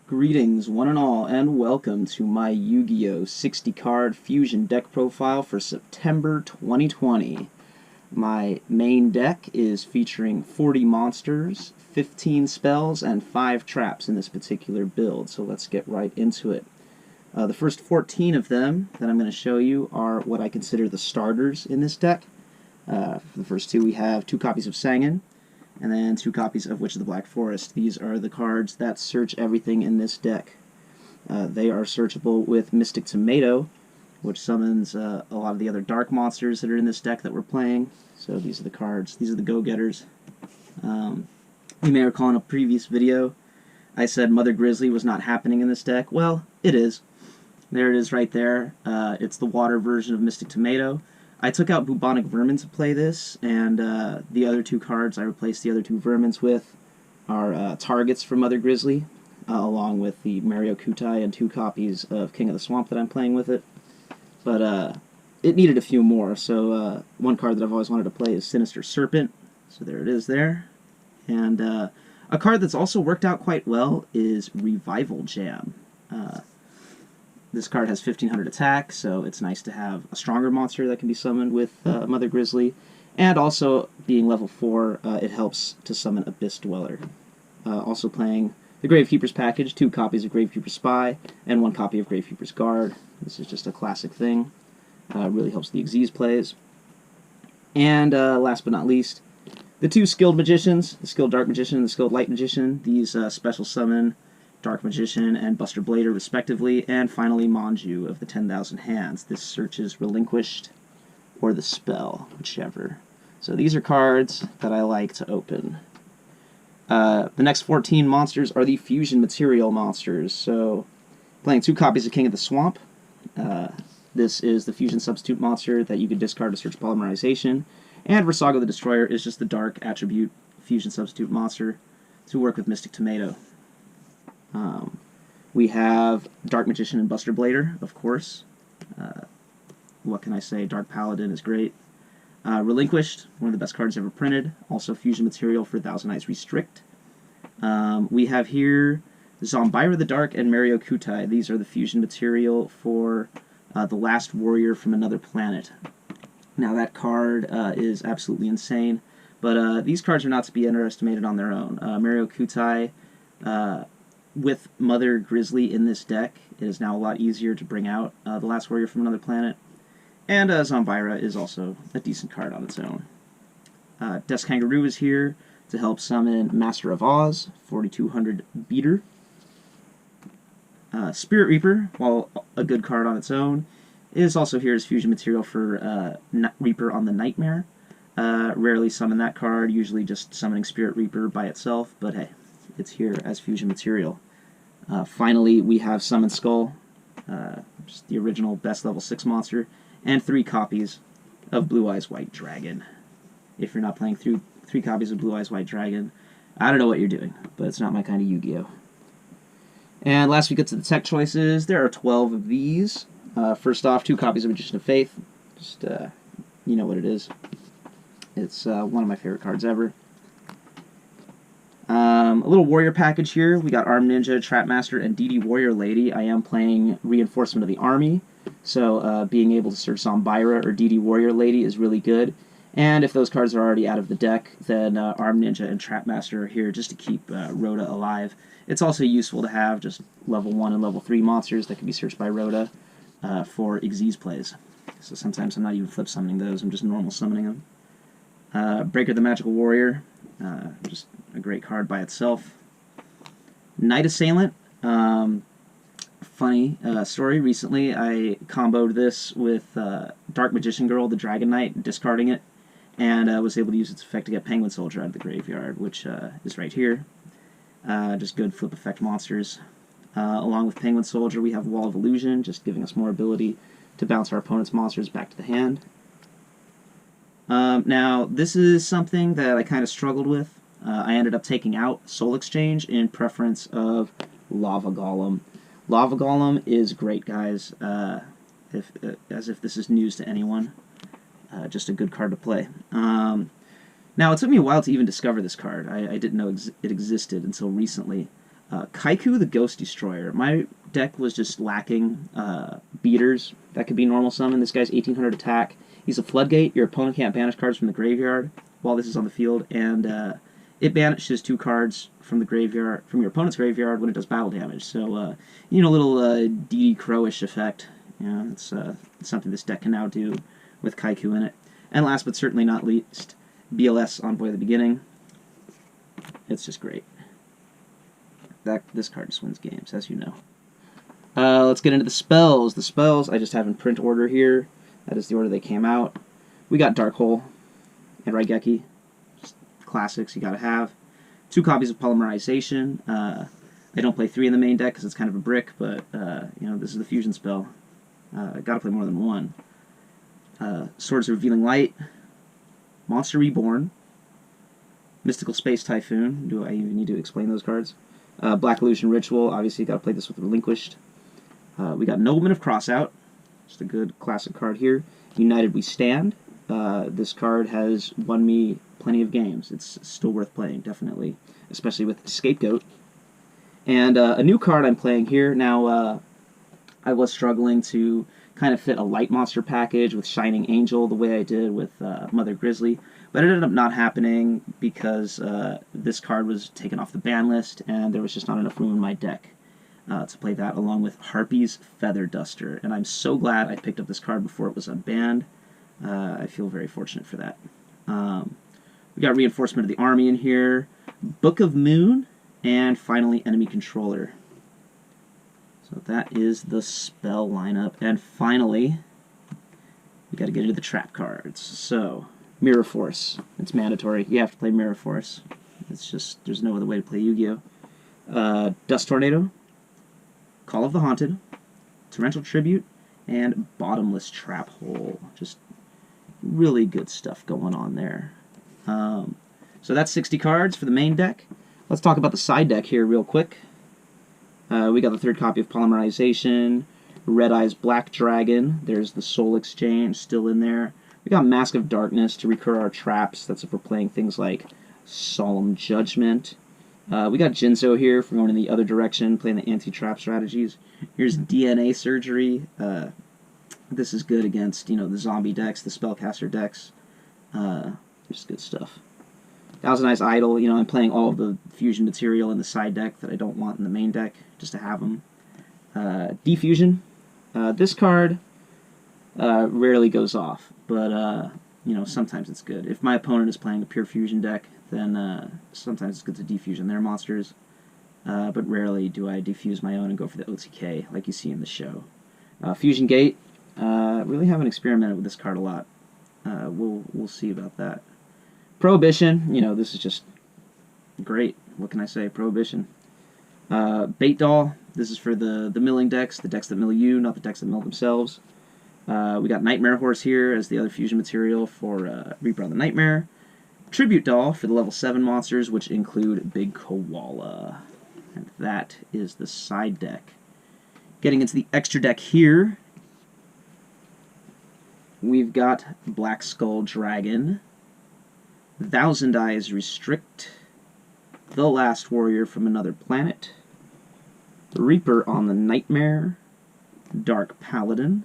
Greetings, one and all, and welcome to my Yu-Gi-Oh! 60-card Fusion deck profile for September 2020. My main deck is featuring 40 monsters, 15 spells, and 5 traps in this particular build, so let's get right into it. The first 14 of them that I'm going to show you are what I consider the starters in this deck. For the first two, we have 2 copies of Sangan, and then 2 copies of Witch of the Black Forest. These are the cards that search everything in this deck. They are searchable with Mystic Tomato, which summons a lot of the other dark monsters that are in this deck that we're playing. So these are the cards. These are the go-getters. You may recall in a previous video I said Mother Grizzly was not happening in this deck. Well, it is. There it is right there. It's the water version of Mystic Tomato. I took out Bubonic Vermin to play this, and the other 2 cards I replaced the other 2 Vermins with are targets for Mother Grizzly, along with the Maryokutai and 2 copies of King of the Swamp that I'm playing with it. But it needed a few more, so one card that I've always wanted to play is Sinister Serpent, so there it is there. And a card that's also worked out quite well is Revival Jam. This card has 1500 attack, so it's nice to have a stronger monster that can be summoned with Mother Grizzly. And also, being level 4, it helps to summon Abyss Dweller. Also playing the Gravekeeper's package, 2 copies of Gravekeeper's Spy, and 1 copy of Gravekeeper's Guard. This is just a classic thing. Really helps the Xyz plays. And last but not least, the 2 skilled magicians, the skilled Dark Magician and the skilled Light Magician. These special summon Dark Magician and Buster Blader, respectively, and finally Manju of the 10,000 Hands. This searches Relinquished or the Spell, whichever. So these are cards that I like to open. The next 14 monsters are the Fusion Material monsters. So, playing 2 copies of King of the Swamp. This is the Fusion Substitute monster that you could discard to search Polymerization. And Versago the Destroyer is just the Dark Attribute Fusion Substitute monster to work with Mystic Tomato. We have Dark Magician and Buster Blader, of course. What can I say? Dark Paladin is great. Relinquished, one of the best cards ever printed. Also Fusion Material for Thousand Eyes Restrict. We have here Zombyra the Dark and Maryokutai. These are the Fusion Material for the Last Warrior from Another Planet. Now that card is absolutely insane, but these cards are not to be underestimated on their own. Maryokutai, with Mother Grizzly in this deck, it is now a lot easier to bring out the Last Warrior from Another Planet. And Zombyra is also a decent card on its own. Kangaroo is here to help summon Master of Oz, 4200 beater. Spirit Reaper, while a good card on its own, is also here as Fusion Material for Reaper on the Nightmare. Rarely summon that card, usually just summoning Spirit Reaper by itself, but hey, it's here as Fusion Material. Finally, we have Summon Skull, just the original best level 6 monster, and 3 copies of Blue Eyes White Dragon. If you're not playing through 3 copies of Blue Eyes White Dragon, I don't know what you're doing, but it's not my kind of Yu-Gi-Oh! And last we get to the tech choices. There are 12 of these. First off, 2 copies of Magician of Faith. Just, you know what it is. It's one of my favorite cards ever. A little warrior package here. We got Arm Ninja, Trap Master, and DD Warrior Lady. I am playing Reinforcement of the Army, so being able to search Zombyra or DD Warrior Lady is really good. And if those cards are already out of the deck, then Arm Ninja and Trap Master are here just to keep Rhoda alive. It's also useful to have just level 1 and level 3 monsters that can be searched by Rhoda for Xyz plays. So sometimes I'm not even flip summoning those, I'm just normal summoning them. Breaker the Magical Warrior, just a great card by itself. Night Assailant, funny story. Recently I comboed this with Dark Magician Girl, the Dragon Knight, discarding it, and was able to use its effect to get Penguin Soldier out of the graveyard, which is right here. Just good flip effect monsters. Along with Penguin Soldier, we have Wall of Illusion, just giving us more ability to bounce our opponent's monsters back to the hand. Now, this is something that I kind of struggled with. I ended up taking out Soul Exchange in preference of Lava Golem. Lava Golem is great, guys, as if this is news to anyone. Just a good card to play. Now, it took me a while to even discover this card. I didn't know it existed until recently. Kycoo the Ghost Destroyer. My deck was just lacking beaters that could be normal summon. This guy's 1800 attack. He's a floodgate. Your opponent can't banish cards from the graveyard while this is on the field, and it banishes 2 cards from the graveyard, from your opponent's graveyard when it does battle damage. So, you know, a little DD Crowish effect. You know, it's something this deck can now do with Kycoo in it. And last but certainly not least, BLS Envoy of the Beginning. It's just great. This card just wins games, as you know. Let's get into the spells. The spells I just have in print order here. That is the order they came out. We got Dark Hole and Raigeki. Just classics you gotta have. 2 copies of Polymerization. I don't play 3 in the main deck because it's kind of a brick, but you know, this is the fusion spell. I gotta play more than 1. Swords of Revealing Light. Monster Reborn. Mystical Space Typhoon. Do I even need to explain those cards? Black Illusion Ritual. Obviously, you gotta play this with Relinquished. We got Nobleman of Crossout. Just a good classic card here. United We Stand. This card has won me plenty of games. It's still worth playing, definitely. Especially with Scapegoat. And a new card I'm playing here. Now, I was struggling to kind of fit a light monster package with Shining Angel the way I did with Mother Grizzly. But it ended up not happening because this card was taken off the ban list, and there was just not enough room in my deck to play that, along with Harpie's Feather Duster. And I'm so glad I picked up this card before it was unbanned. I feel very fortunate for that. We got Reinforcement of the Army in here, Book of Moon, and finally Enemy Controller. So that is the spell lineup. And finally, we got to get into the trap cards. So, Mirror Force. It's mandatory. You have to play Mirror Force. It's just, there's no other way to play Yu-Gi-Oh! Dust Tornado, Call of the Haunted, Torrential Tribute, and Bottomless Trap Hole. Just really good stuff going on there. So that's 60 cards for the main deck. Let's talk about the side deck here real quick. We got the 3rd copy of Polymerization, Red Eyes Black Dragon. There's the Soul Exchange still in there. We got Mask of Darkness to recur our traps. That's if we're playing things like Solemn Judgment. We got Jinzo here for going in the other direction, playing the anti-trap strategies. Here's DNA Surgery. This is good against, you know, the zombie decks, the spellcaster decks. Just good stuff. Thousand-Eyes Idol. You know, I'm playing all of the fusion material in the side deck that I don't want in the main deck, just to have them. Defusion. This card rarely goes off, but you know, sometimes it's good. If my opponent is playing a pure fusion deck, then sometimes it's good to defusion their monsters, but rarely do I defuse my own and go for the OTK like you see in the show. Fusion Gate. Really haven't experimented with this card a lot. We'll see about that. Prohibition. You know, this is just great. What can I say? Prohibition. Bait Doll. This is for the milling decks, the decks that mill you, not the decks that mill themselves. We got Nightmare Horse here as the other fusion material for Reborn the Nightmare. Tribute Doll for the level 7 monsters, which include Big Koala. And that is the side deck. Getting into the extra deck here, we've got Black Skull Dragon, Thousand Eyes Restrict, The Last Warrior from Another Planet, Reaper on the Nightmare, Dark Paladin,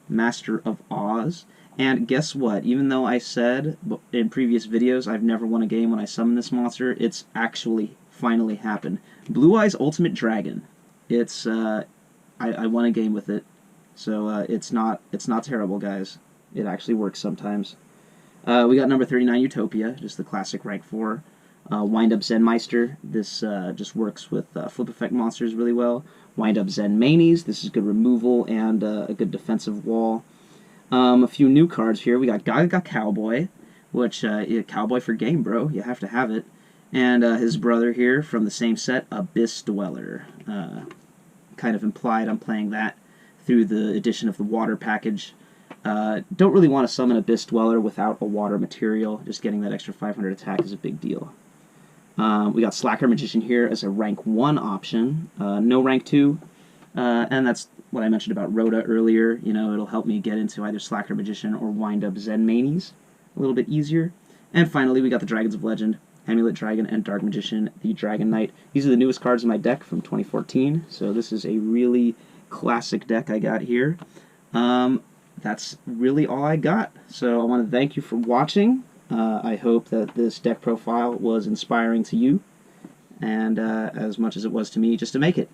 Master of Oz, and guess what? Even though I said in previous videos I've never won a game when I summon this monster, it's actually finally happened. Blue Eyes Ultimate Dragon. It's I won a game with it, so it's not terrible, guys. It actually works sometimes. We got number 39 Utopia, just the classic rank 4. Wind Up Zen Meister. This just works with flip effect monsters really well. Wind Up Zen Manies. This is good removal and a good defensive wall. A few new cards here. We got Gaga Cowboy, which Cowboy for game, bro. You have to have it. And his brother here from the same set, Abyss Dweller. Kind of implied I'm playing that through the addition of the water package. Don't really want to summon Abyss Dweller without a water material. Just getting that extra 500 attack is a big deal. We got Slacker Magician here as a rank 1 option. No rank 2. And that's what I mentioned about Rhoda earlier. You know, it'll help me get into either Slacker Magician or Wind Up Zen Manies a little bit easier. And finally, we got the Dragons of Legend. Amulet Dragon, and Dark Magician the Dragon Knight. These are the newest cards in my deck from 2014, so this is a really classic deck I got here. That's really all I got, so I want to thank you for watching. I hope that this deck profile was inspiring to you, and as much as it was to me just to make it.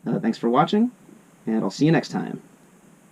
Thanks for watching, and I'll see you next time.